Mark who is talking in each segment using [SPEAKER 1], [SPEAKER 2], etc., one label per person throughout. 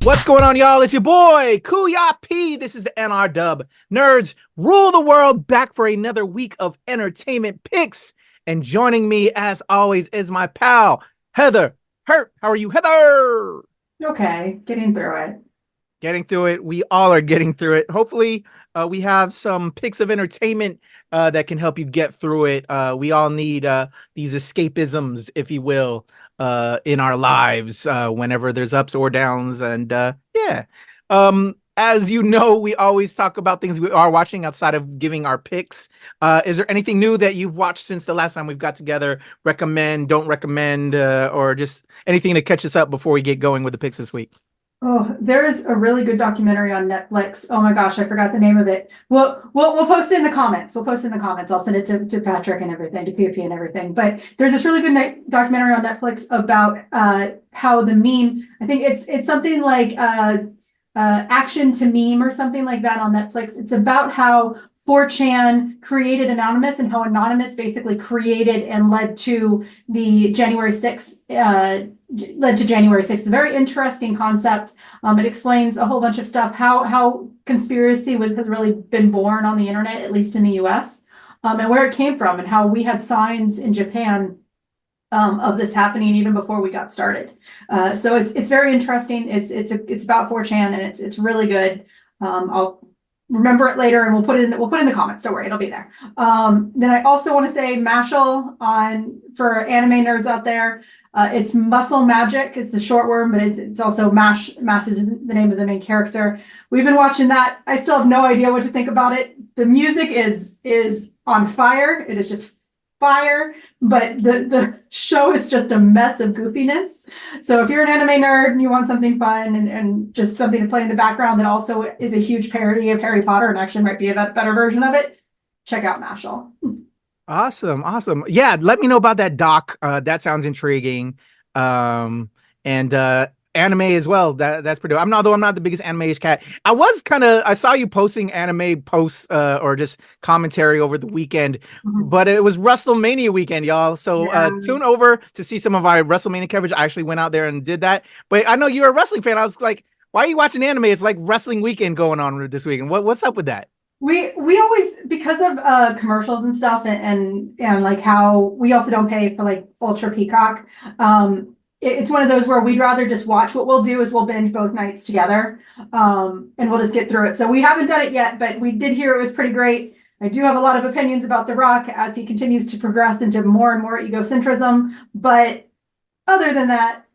[SPEAKER 1] What's going on, y'all? It's your boy, Kuya. This is the NRW. Nerds rule the world, back for another week of entertainment picks. And joining me, as always, is my pal, Heather. How are you, Heather?
[SPEAKER 2] Okay, getting through it.
[SPEAKER 1] Getting through it. We all are getting through it. Hopefully, we have some picks of entertainment that can help you get through it. We all need these escapisms, if you will, in our lives whenever there's ups or downs. And as you know, we always talk about things we are watching outside of giving our picks. Is there anything new that you've watched since the last time we've got together? Recommend, don't recommend, or just anything to catch us up before we get going with the picks this week?
[SPEAKER 2] Oh, there is a really good documentary on Netflix. Oh my gosh, I forgot the name of it. We'll post it in the comments. I'll send it to Patrick and everything, to Kuya and everything. But there's this really good documentary on Netflix about how the meme. I think it's something like Action to Meme or something like that on Netflix. It's about how 4chan created Anonymous and how Anonymous basically created and led to the January 6th. It's a very interesting concept. It explains a whole bunch of stuff, how conspiracy has really been born on the internet, at least in the US, and where it came from, and how we had signs in Japan of this happening even before we got started. So it's very interesting. It's about 4chan, and it's really good. I'll remember it later, and we'll put it in the comments. Don't worry, it'll be there. Then I also want to say Mashal for anime nerds out there. It's Muscle Magic is the short word, but it's also Mash is the name of the main character. We've been watching that. I still have no idea what to think about it. The music is on fire. It is just fire, but the show is just a mess of goofiness. So if you're an anime nerd and you want something fun and just something to play in the background that also is a huge parody of Harry Potter and actually might be a better version of it, check out Mashal.
[SPEAKER 1] Awesome. Yeah, let me know about that doc. That sounds intriguing. And anime as well. That's pretty. I'm not the biggest anime-ish cat. I saw you posting anime posts or just commentary over the weekend, but it was WrestleMania weekend, y'all. So tune over to see some of our WrestleMania coverage. I actually went out there and did that. But I know you're a wrestling fan. I was like, why are you watching anime? It's like wrestling weekend going on this weekend. What's up with that?
[SPEAKER 2] We always, because of commercials and stuff, and like how we also don't pay for like Ultra Peacock. It's one of those where we'd rather just watch. What we'll do is we'll binge both nights together, and we'll just get through it. So we haven't done it yet, but we did hear it was pretty great. I do have a lot of opinions about The Rock as he continues to progress into more and more egocentrism. But other than that,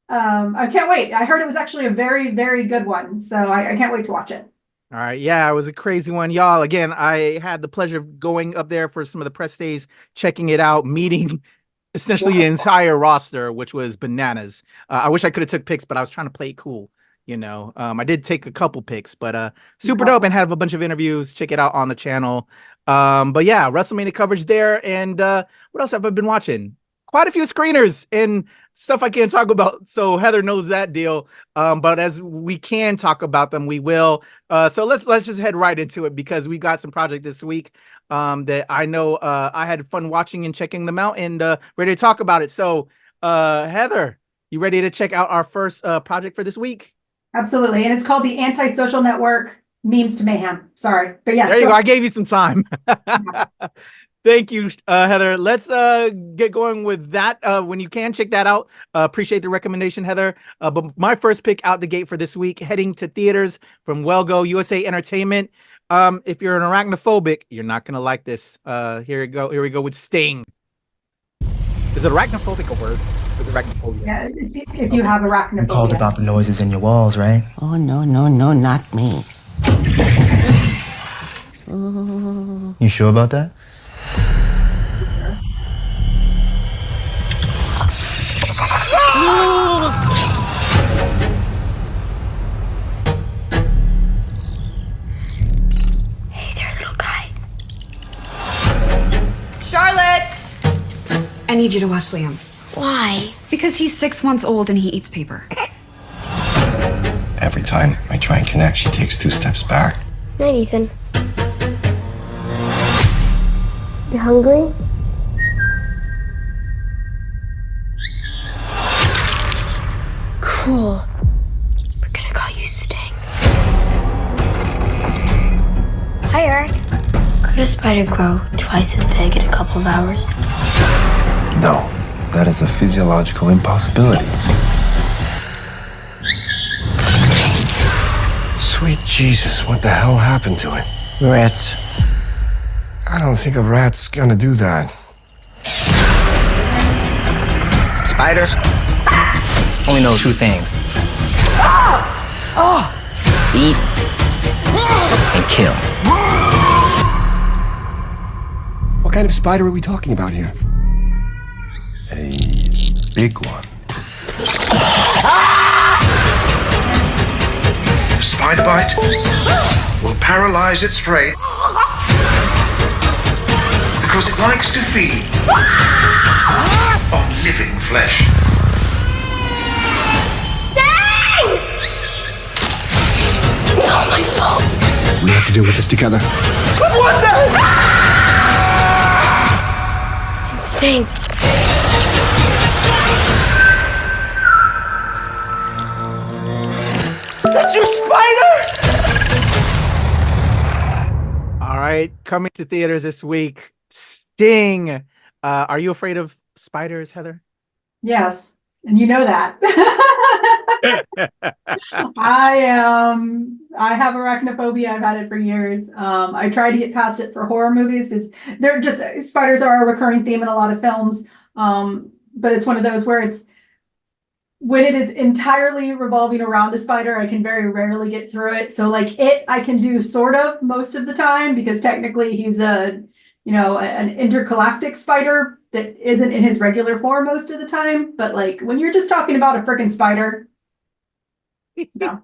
[SPEAKER 2] I can't wait. I heard it was actually a very, very good one. So I can't wait to watch it.
[SPEAKER 1] All right. Yeah, it was a crazy one, y'all. Again, I had the pleasure of going up there for some of the press days, checking it out, meeting essentially the entire roster, which was bananas. I wish I could have took pics, but I was trying to play it cool. I did take a couple pics, but super dope, and have a bunch of interviews. Check it out on the channel. But yeah, WrestleMania coverage there. And what else have I been watching? Quite a few screeners and stuff I can't talk about, so Heather knows that deal. But as we can talk about them, we will. So let's just head right into it, because we got some project this week that I know I had fun watching and checking them out, and ready to talk about it. So Heather, you ready to check out our first project for this week?
[SPEAKER 2] Absolutely, and it's called the Antisocial Network Memes to Mayhem. Sorry, but yeah.
[SPEAKER 1] There you go. I gave you some time. Thank you, Heather. Let's get going with that. When you can, check that out. Appreciate the recommendation, Heather. But my first pick out the gate for this week, heading to theaters from Wellgo USA Entertainment. If you're an arachnophobic, you're not going to like this. Here we go with Sting. Is it arachnophobic a word? Is arachnophobia?
[SPEAKER 2] Yeah, if you have arachnophobia.
[SPEAKER 3] You called about the noises in your walls, right?
[SPEAKER 4] Oh, no, not me.
[SPEAKER 3] You sure about that?
[SPEAKER 4] Hey there, little guy.
[SPEAKER 5] Charlotte! I need you to watch Liam.
[SPEAKER 4] Why?
[SPEAKER 5] Because he's 6 months old and he eats paper.
[SPEAKER 6] Every time I try and connect, she takes 2 steps back.
[SPEAKER 7] Night, Ethan. You hungry?
[SPEAKER 4] Cool. We're gonna Hi, Eric. Could a spider grow twice as big in a couple of hours?
[SPEAKER 6] No, that is a physiological impossibility. Sweet Jesus, what the hell happened to it?
[SPEAKER 3] Rats.
[SPEAKER 6] I don't think a rat's gonna do that.
[SPEAKER 3] Spiders only know two things. Eat and kill.
[SPEAKER 6] What kind of spider are we talking about here? A big one.
[SPEAKER 8] Spider bite will paralyze its prey because it likes to feed on living flesh.
[SPEAKER 4] It's all my fault.
[SPEAKER 6] We have to deal with this together.
[SPEAKER 4] Sting.
[SPEAKER 1] That's your spider! All right, coming to theaters this week, Sting. Are you afraid of spiders, Heather?
[SPEAKER 2] Yes, and you know that. I am. I have arachnophobia. I've had it for years. I try to get past it for horror movies because they're just spiders are a recurring theme in a lot of films. But it's one of those where it's when it is entirely revolving around a spider, I can very rarely get through it. So like I can do sort of most of the time because technically he's an intergalactic spider that isn't in his regular form most of the time. But like when you're just talking about a freaking spider. No.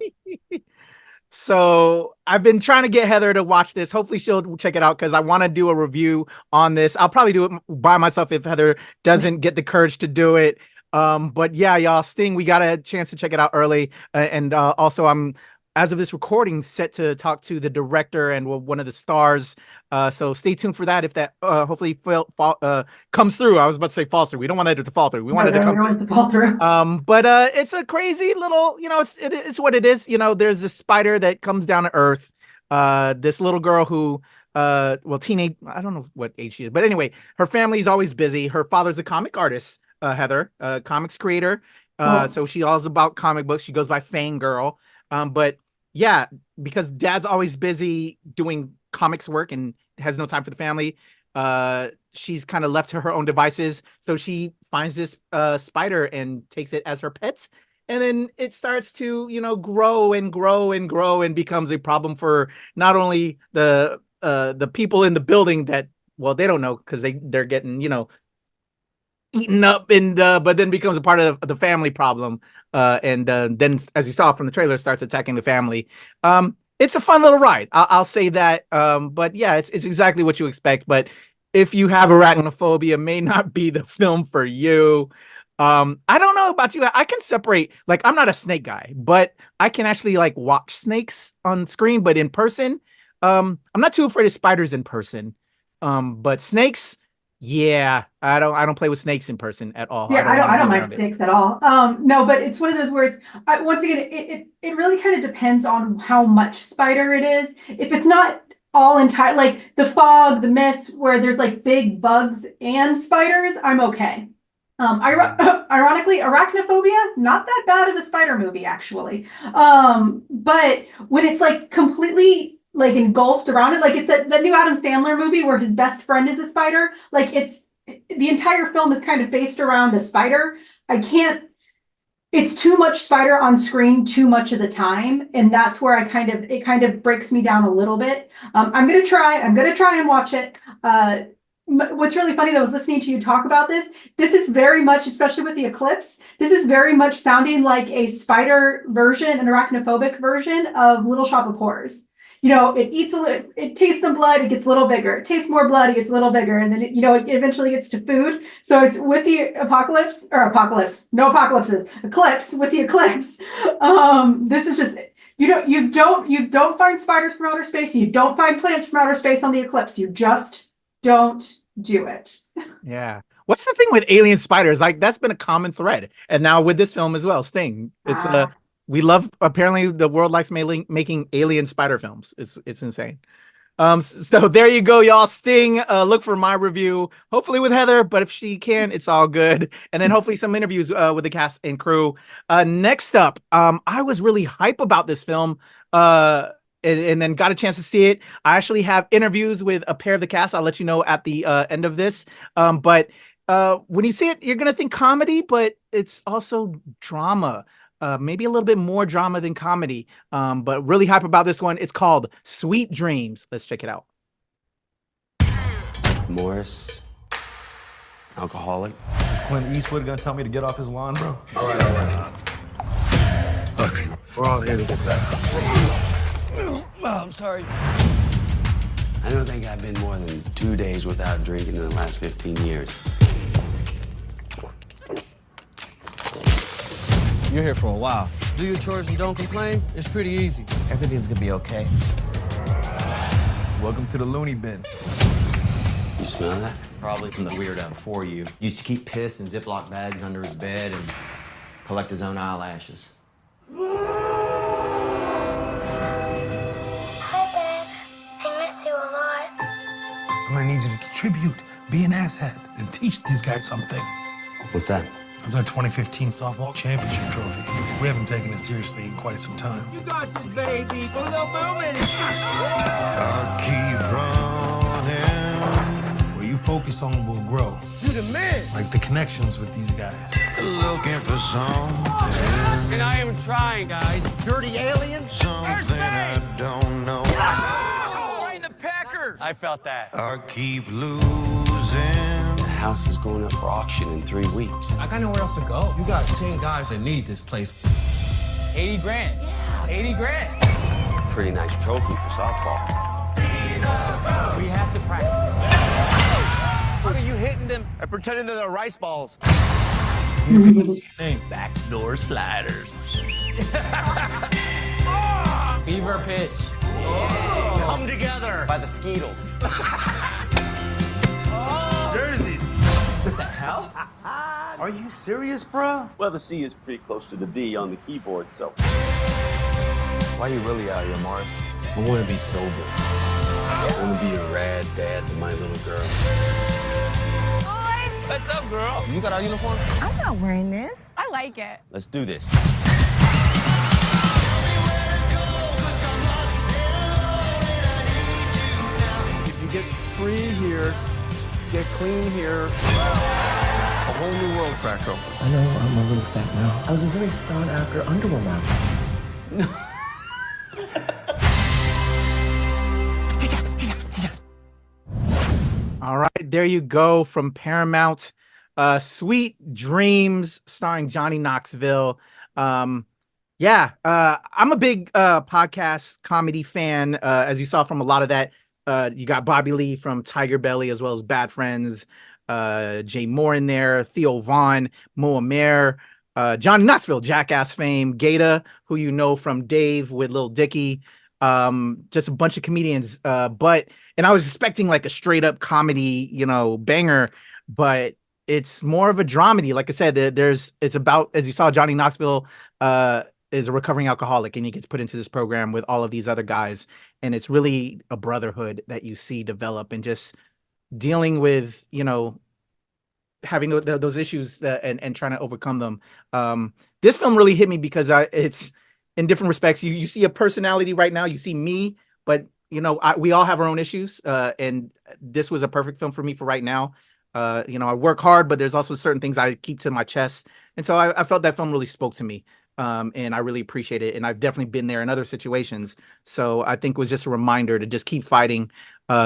[SPEAKER 1] So I've been trying to get Heather to watch this. Hopefully she'll check it out because I want to do a review on this. I'll probably do it by myself if Heather doesn't get the courage to do it. But yeah, y'all, Sting, we got a chance to check it out early. And also I'm, as of this recording, set to talk to the director and one of the stars. So stay tuned for that. If that hopefully comes through. I was about to say falls through. We don't want it to fall through. We want it to come through. But it's a crazy little, it's what it is. There's this spider that comes down to Earth. This little girl who, teenage, I don't know what age she is, but anyway, her family's always busy. Her father's a comic artist, Heather, comics creator. So she all's about comic books. She goes by Fangirl. But yeah, because dad's always busy doing comics work and has no time for the family, she's kind of left to her own devices. So she finds this spider and takes it as her pets. And then it starts to, grow and grow and grow and becomes a problem for not only the people in the building that, well, they don't know because they're getting, eaten up and but then becomes a part of the family problem. And then, as you saw from the trailer, starts attacking the family. It's a fun little ride. I'll say that. But yeah, it's exactly what you expect. But if you have arachnophobia, it may not be the film for you. I don't know about you. I can separate, like, I'm not a snake guy, but I can actually like watch snakes on screen, but in person, I'm not too afraid of spiders in person. But snakes, yeah, I don't play with snakes in person at all.
[SPEAKER 2] Yeah, I don't like snakes at all. No, but it's one of those where it's once again, it really kind of depends on how much spider it is. If it's not all entire, like the fog, the mist, where there's like big bugs and spiders, I'm okay. Ironically, arachnophobia, not that bad of a spider movie, actually. But when it's like completely like engulfed around it, like it's the new Adam Sandler movie where his best friend is a spider. Like the entire film is kind of based around a spider. It's too much spider on screen too much of the time. And that's where it kind of breaks me down a little bit. I'm going to try and watch it. What's really funny, though, is listening to you talk about this. This is very much, especially with the eclipse, this is very much sounding like a spider version, an arachnophobic version of Little Shop of Horrors. It tastes some blood, it gets a little bigger. It tastes more blood, it gets a little bigger. And then, it eventually gets to food. So it's with the eclipse with the eclipse. This is just, you don't find spiders from outer space. You don't find plants from outer space on the eclipse. You just don't do it.
[SPEAKER 1] Yeah. What's the thing with alien spiders? Like, that's been a common thread. And now with this film as well, Sting. It's we love, apparently the world likes making alien spider films. It's insane. So there you go, y'all. Sting, look for my review, hopefully with Heather, but if she can, it's all good. And then hopefully some interviews with the cast and crew. Next up, I was really hype about this film. And then got a chance to see it. I actually have interviews with a pair of the cast. I'll let you know at the end of this. But when you see it, you're gonna think comedy, but it's also drama. Maybe a little bit more drama than comedy. But really hype about this one. It's called Sweet Dreams. Let's check it out.
[SPEAKER 9] Morris, alcoholic.
[SPEAKER 10] Is Clint Eastwood gonna tell me to get off his lawn, bro?
[SPEAKER 8] All right. Look, we're all here to get better.
[SPEAKER 9] Oh, I'm sorry. I don't think I've been more than 2 days without drinking in the last 15 years.
[SPEAKER 11] You're here for a while. Do your chores and don't complain. It's pretty easy.
[SPEAKER 3] Everything's gonna be okay.
[SPEAKER 10] Welcome to the loony bin.
[SPEAKER 9] You smell that?
[SPEAKER 12] Probably from the weirdo before you. Used to keep piss in Ziploc bags under his bed and collect his own eyelashes.
[SPEAKER 8] I'm gonna need you to contribute, be an asset, and teach these guys something.
[SPEAKER 9] What's that?
[SPEAKER 8] That's our 2015 softball championship trophy. We haven't taken it seriously in quite some time.
[SPEAKER 11] You got this, baby. Put a little boom in it.
[SPEAKER 8] I'll keep running. Where you focus on will grow.
[SPEAKER 11] You the man.
[SPEAKER 8] Like the connections with these guys.
[SPEAKER 11] Looking for something. And I am trying, guys. Dirty aliens.
[SPEAKER 8] Something I don't know.
[SPEAKER 11] The Packers. I felt that.
[SPEAKER 8] I keep losing.
[SPEAKER 9] The house is going up for auction in 3 weeks.
[SPEAKER 11] I got nowhere else to go. You got 10 guys that need this place. 80 grand. Yeah. 80 grand.
[SPEAKER 9] Pretty nice trophy for softball.
[SPEAKER 11] We have to practice. What are you hitting them and pretending they're rice balls?
[SPEAKER 8] What's your name?
[SPEAKER 11] Backdoor sliders. Fever pitch. Yeah. Come together by the Skeetles.
[SPEAKER 8] Jerseys.
[SPEAKER 11] What the hell?
[SPEAKER 10] Are you serious, bro?
[SPEAKER 13] Well, the C is pretty close to the D on the keyboard, so.
[SPEAKER 10] Why are you really out here, Morris?
[SPEAKER 9] I want to be sober. I want to be a rad dad to my little girl.
[SPEAKER 11] What's up, girl? You got our uniform?
[SPEAKER 5] I'm not wearing this.
[SPEAKER 14] I like it.
[SPEAKER 11] Let's do this.
[SPEAKER 10] Get free here, get clean here. A whole new world cracks open.
[SPEAKER 3] I know I'm a little fat now. I was a very sought after underwear model.
[SPEAKER 1] All right, there you go from Paramount. Sweet Dreams, starring Johnny Knoxville. I'm a big podcast comedy fan, as you saw from a lot of that. You got Bobby Lee from Tiger Belly, as well as Bad Friends, Jay Moore in there, Theo Vaughn, Moa Mayer, Johnny Knoxville, Jackass fame, Gata, who you know from Dave with Lil Dicky, just a bunch of comedians. And I was expecting like a straight up comedy, banger, but it's more of a dramedy. Like I said, it's about, as you saw, Johnny Knoxville is a recovering alcoholic, and he gets put into this program with all of these other guys. And it's really a brotherhood that you see develop, and just dealing with, having those issues and trying to overcome them. This film really hit me because it's in different respects. You see a personality right now. You see me, but we all have our own issues. And this was a perfect film for me for right now. I work hard, but there's also certain things I keep to my chest. And so I felt that film really spoke to me. And I really appreciate it. And I've definitely been there in other situations. So I think it was just a reminder to just keep fighting,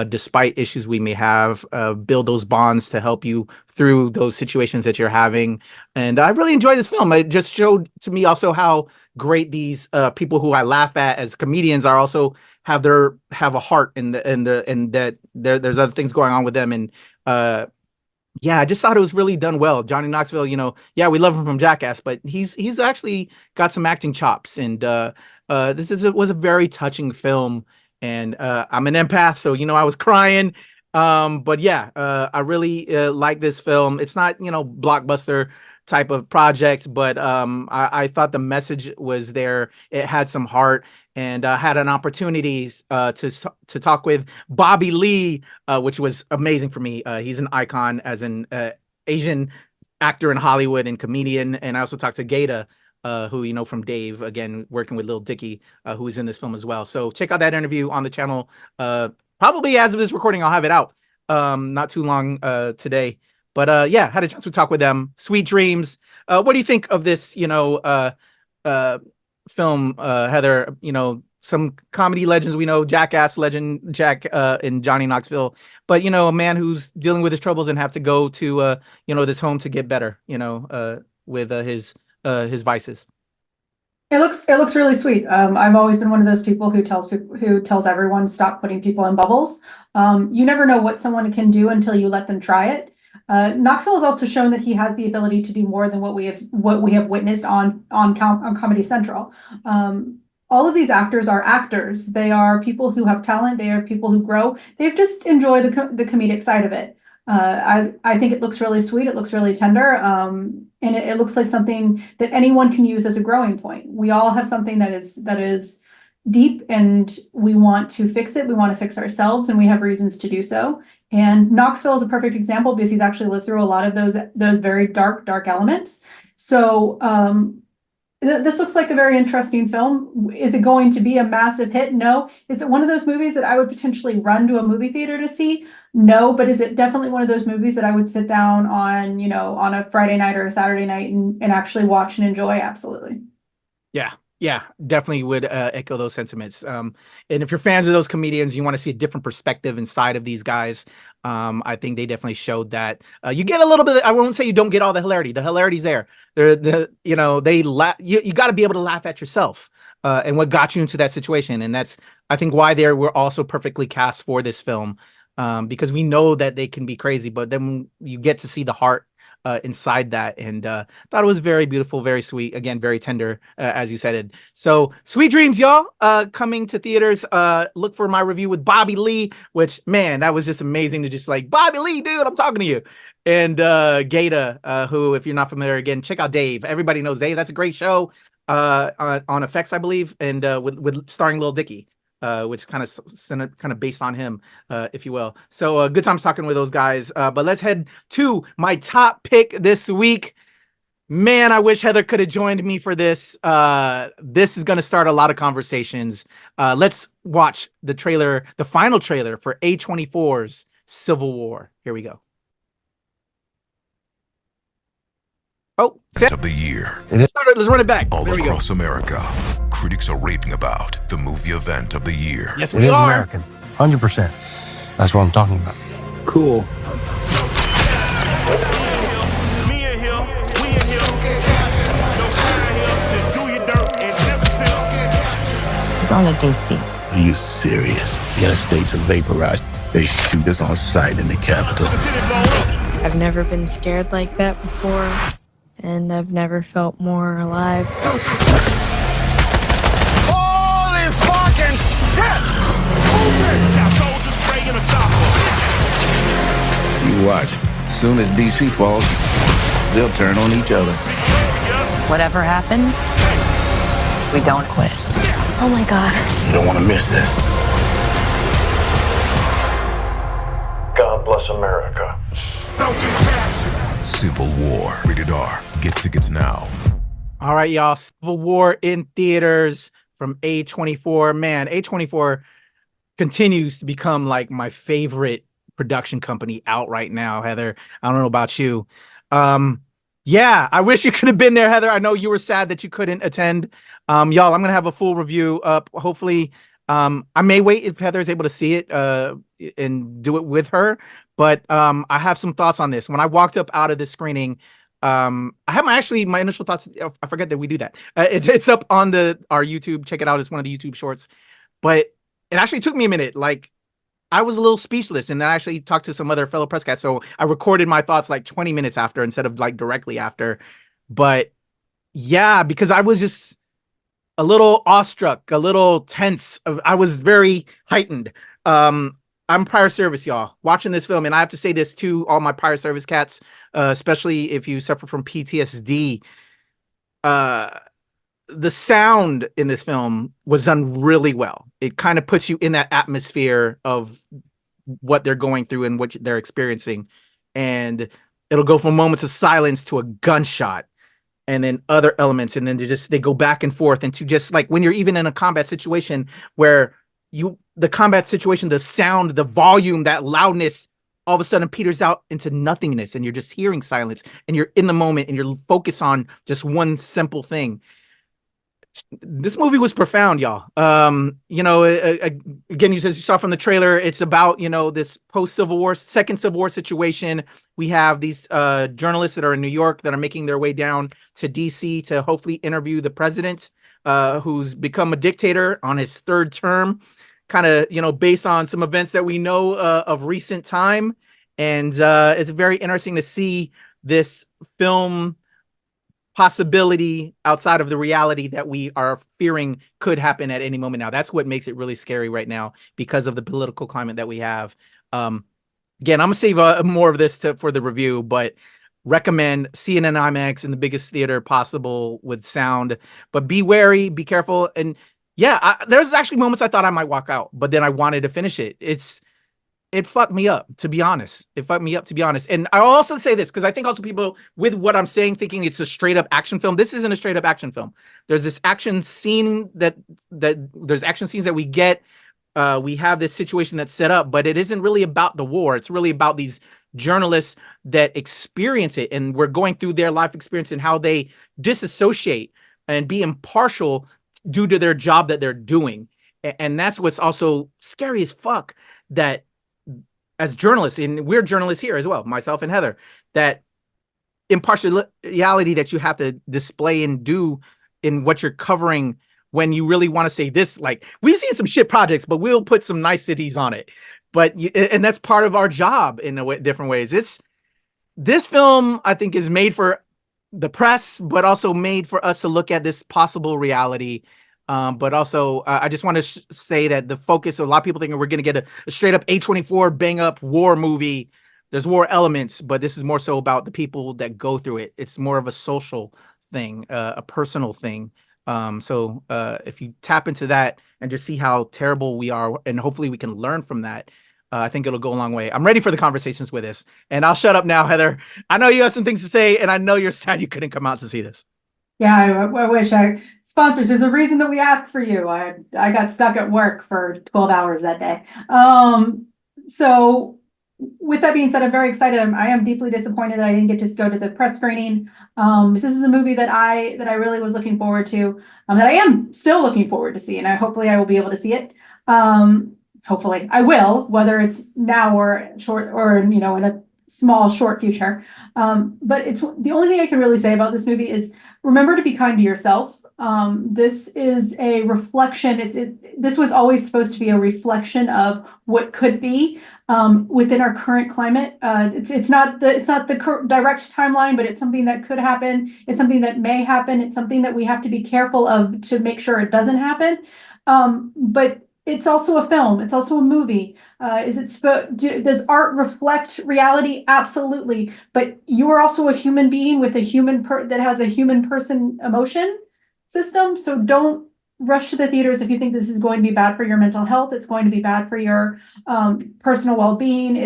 [SPEAKER 1] despite issues we may have, build those bonds to help you through those situations that you're having. And I really enjoyed this film. It just showed to me also how great these people who I laugh at as comedians are also have a heart and that there's other things going on with them. And I just thought it was really done well. Johnny Knoxville, we love him from Jackass, but he's actually got some acting chops. And this was a very touching film. And I'm an empath, so I was crying. I really like this film. It's not blockbuster type of project, but I thought the message was there. It had some heart, and had an opportunity to talk with Bobby Lee, which was amazing for me. He's an icon as an Asian actor in Hollywood and comedian. And I also talked to Gata, who you know from Dave, again working with Lil Dicky, who is in this film as well. So check out that interview on the channel. Probably as of this recording, I'll have it out not too long today. But yeah, had a chance to talk with them. Sweet dreams. What do you think of this, film, Heather? Some comedy legends we know, Jackass legend Jack and Johnny Knoxville, but a man who's dealing with his troubles and have to go to this home to get better, with his vices.
[SPEAKER 2] It looks really sweet. I've always been one of those people who tells everyone stop putting people in bubbles. You never know what someone can do until you let them try it. Knoxville has also shown that he has the ability to do more than what we have witnessed on Comedy Central. All of these actors are actors. They are people who have talent. They are people who grow. They just enjoy the comedic side of it. I think it looks really sweet. It looks really tender. And it looks like something that anyone can use as a growing point. We all have something that is deep, and we want to fix it. We want to fix ourselves, and we have reasons to do so. And Knoxville is a perfect example because he's actually lived through a lot of those very dark elements. So this looks like a very interesting film. Is it going to be a massive hit? No. Is it one of those movies that I would potentially run to a movie theater to see? No. But is it definitely one of those movies that I would sit down on, on a Friday night or a Saturday night and actually watch and enjoy? Absolutely.
[SPEAKER 1] Yeah, definitely would echo those sentiments. And if you're fans of those comedians, you want to see a different perspective inside of these guys. I think they definitely showed that. You get a little bit. I won't say you don't get all the hilarity. The hilarity's there. You got to be able to laugh at yourself and what got you into that situation. And that's, I think, why they were also perfectly cast for this film, because we know that they can be crazy, but then you get to see the heart inside that, and thought it was very beautiful, very sweet, again very tender, as you said it. So sweet dreams, y'all, coming to theaters. Look for my review with Bobby Lee, which, man, that was just amazing to just like, Bobby Lee, dude, I'm talking to you. And Gata, who, if you're not familiar, again, check out Dave. Everybody knows Dave. That's a great show on FX, I believe, and with starring Lil Dicky, which kind of based on him, if you will. So good times talking with those guys. But let's head to my top pick this week. Man, I wish Heather could have joined me for this. This is going to start a lot of conversations. Let's watch the trailer, the final trailer for A24's Civil War. Here we go. Oh,
[SPEAKER 14] of the year.
[SPEAKER 1] Let's run it back.
[SPEAKER 14] All
[SPEAKER 1] there we
[SPEAKER 14] across
[SPEAKER 1] go.
[SPEAKER 14] America, critics are raving about the movie event of the year.
[SPEAKER 1] Yes, we are.
[SPEAKER 3] American, 100%. That's what I'm talking about.
[SPEAKER 10] Cool.
[SPEAKER 15] We're going to DC.
[SPEAKER 16] Are you serious? The estates are vaporized. They shoot us on sight in the Capitol.
[SPEAKER 15] I've never been scared like that before, and I've never felt more alive.
[SPEAKER 11] Holy fucking shit!
[SPEAKER 16] You watch. Soon as DC falls, they'll turn on each other.
[SPEAKER 15] Whatever happens, we don't quit.
[SPEAKER 7] Oh my God.
[SPEAKER 16] You don't want to miss this.
[SPEAKER 17] God bless America.
[SPEAKER 14] Civil War, rated R. Get tickets now.
[SPEAKER 1] All right, y'all. Civil War in theaters from A24. Man, A24 continues to become like my favorite production company out right now, Heather. I don't know about you. Yeah, I wish you could have been there, Heather. I know you were sad that you couldn't attend. Y'all, I'm going to have a full review up. Hopefully, I may wait if Heather is able to see it and do it with her. But I have some thoughts on this. When I walked up out of this screening, I have my initial thoughts. I forget that we do that. It's up on our YouTube. Check it out. It's one of the YouTube shorts. But it actually took me a minute. Like, I was a little speechless, and then I actually talked to some other fellow press guys. So I recorded my thoughts like 20 minutes after instead of like directly after. But yeah, because I was just a little awestruck, a little tense. I was very heightened. I'm prior service, y'all, watching this film, and I have to say this to all my prior service cats, especially if you suffer from PTSD. The sound in this film was done really well. It kind of puts you in that atmosphere of what they're going through and what they're experiencing. And it'll go from moments of silence to a gunshot and then other elements. And then they go back and forth into just like when you're even in a combat situation where the combat situation, the sound, the volume, that loudness, all of a sudden peters out into nothingness and you're just hearing silence and you're in the moment and you're focused on just one simple thing. This movie was profound, y'all. Again, you saw from the trailer, it's about, this post-Civil War, second Civil War situation. We have these journalists that are in New York that are making their way down to DC to hopefully interview the president, who's become a dictator on his third term, kind of, based on some events that we know of recent time. And it's very interesting to see this film possibility outside of the reality that we are fearing could happen at any moment now. That's what makes it really scary right now because of the political climate that we have. Again, I'm gonna save more of this for the review, but recommend seeing an IMAX in the biggest theater possible with sound, but be wary, be careful. And yeah, there's actually moments I thought I might walk out, but then I wanted to finish it. It fucked me up, to be honest. And I'll also say this, because I think also people with what I'm saying, thinking it's a straight up action film. This isn't a straight up action film. There's this action scene there's action scenes that we get. We have this situation that's set up, but it isn't really about the war. It's really about these journalists that experience it. And we're going through their life experience and how they disassociate and be impartial due to their job that they're doing. And that's what's also scary as fuck, that as journalists, and we're journalists here as well, myself and Heather, that impartiality that you have to display and do in what you're covering when you really want to say this. Like, we've seen some shit projects, but we'll put some niceties on it. And that's part of our job in different ways. This film, I think, is made for the press, but also made for us to look at this possible reality. But also, I just want to say that the focus, a lot of people thinking we're going to get a straight up A24 bang up war movie. There's war elements, but this is more so about the people that go through it. It's more of a social thing, a personal thing. So if you tap into that and just see how terrible we are, and hopefully we can learn from that, I think it'll go a long way. I'm ready for the conversations with this, and I'll shut up now, Heather. I know you have some things to say, and I know you're sad you couldn't come out to see this.
[SPEAKER 2] Yeah, I wish sponsors. There's a reason that we asked for you. I got stuck at work for 12 hours that day. So with that being said, I'm very excited. I am deeply disappointed that I didn't get to go to the press screening. This is a movie that I really was looking forward to, that I am still looking forward to see, and hopefully I will be able to see it. Hopefully I will, whether it's now or short or in a small short future. But it's the only thing I can really say about this movie is remember to be kind to yourself. This is a reflection. This was always supposed to be a reflection of what could be within our current climate. It's not the direct timeline, but it's something that could happen. It's something that may happen. It's something that we have to be careful of to make sure it doesn't happen. But it's also a film. It's also a movie. Does art reflect reality? Absolutely. But you are also a human being with that has a human person emotion system. So don't rush to the theaters if you think this is going to be bad for your mental health. It's going to be bad for your personal well-being.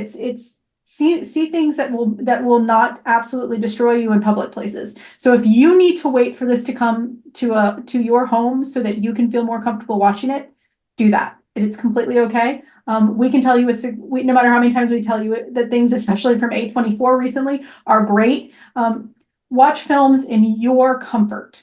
[SPEAKER 2] See things that will not absolutely destroy you in public places. So if you need to wait for this to come to your home so that you can feel more comfortable watching it, do that. It's completely okay. We can tell you no matter how many times we tell you that things, especially from A24 recently, are great. Watch films in your comfort.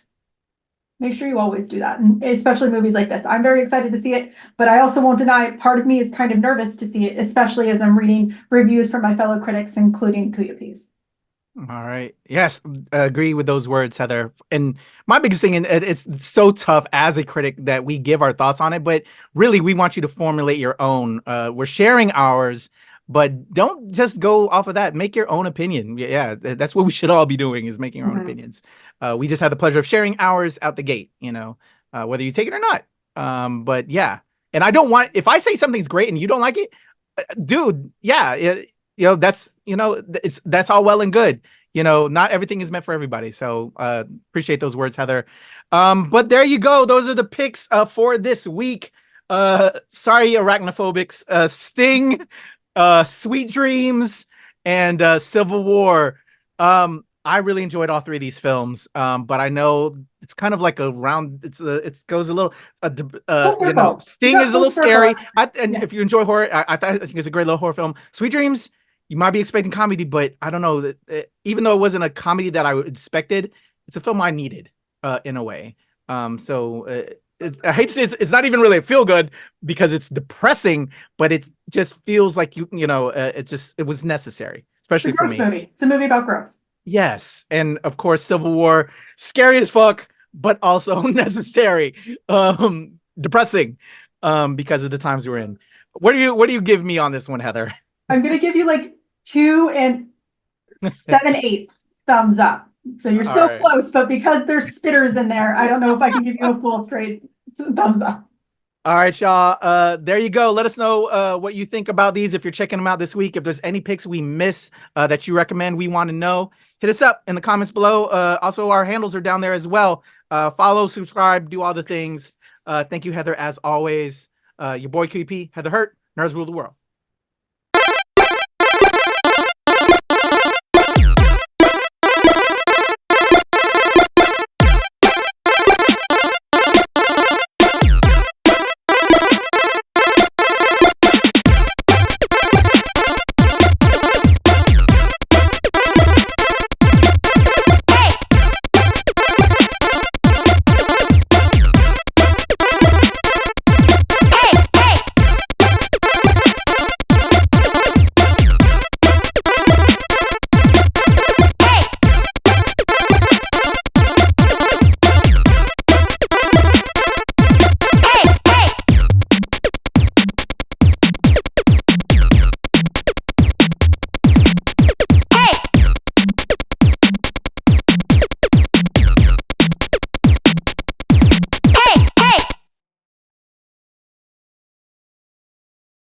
[SPEAKER 2] Make sure you always do that, and especially movies like this. I'm very excited to see it, but I also won't deny part of me is kind of nervous to see it, especially as I'm reading reviews from my fellow critics, including Kuya.
[SPEAKER 1] All right. Yes, agree with those words, Heather. And my biggest thing, and it's so tough as a critic that we give our thoughts on it, but really we want you to formulate your own. We're sharing ours, but don't just go off of that. Make your own opinion. Yeah, that's what we should all be doing, is making our own opinions. We just had the pleasure of sharing ours out the gate, whether you take it or not. But yeah, and I don't want, if I say something's great and you don't like it, dude, yeah, that's all well and good. Not everything is meant for everybody. So appreciate those words, Heather. But there you go. Those are the picks for this week. Sorry, arachnophobics. Sting, Sweet Dreams, and Civil War. I really enjoyed all three of these films. But I know it's kind of like a round. It goes a little. Sting is a little scary. If you enjoy horror, I think it's a great little horror film. Sweet Dreams, you might be expecting comedy, but I don't know that. Even though it wasn't a comedy that I expected, it's a film I needed in a way. I hate to say it's not even really a feel good because it's depressing, but it just feels like it was necessary, especially for me.
[SPEAKER 2] Movie. It's a movie about growth.
[SPEAKER 1] Yes, and of course, Civil War, scary as fuck, but also necessary. Depressing, because of the times we're in. What do you give me on this one, Heather?
[SPEAKER 2] I'm gonna give you like 2 7/8 thumbs up. So you're so close, but because there's spitters in there, I don't know if I can give you a full straight thumbs up.
[SPEAKER 1] All right, y'all. There you go. Let us know what you think about these if you're checking them out this week. If there's any picks we miss that you recommend, we want to know. Hit us up in the comments below. Also, our handles are down there as well. Follow, subscribe, do all the things. Thank you, Heather, as always. Your boy QP, Heather Hurt, Nerds Rule the World.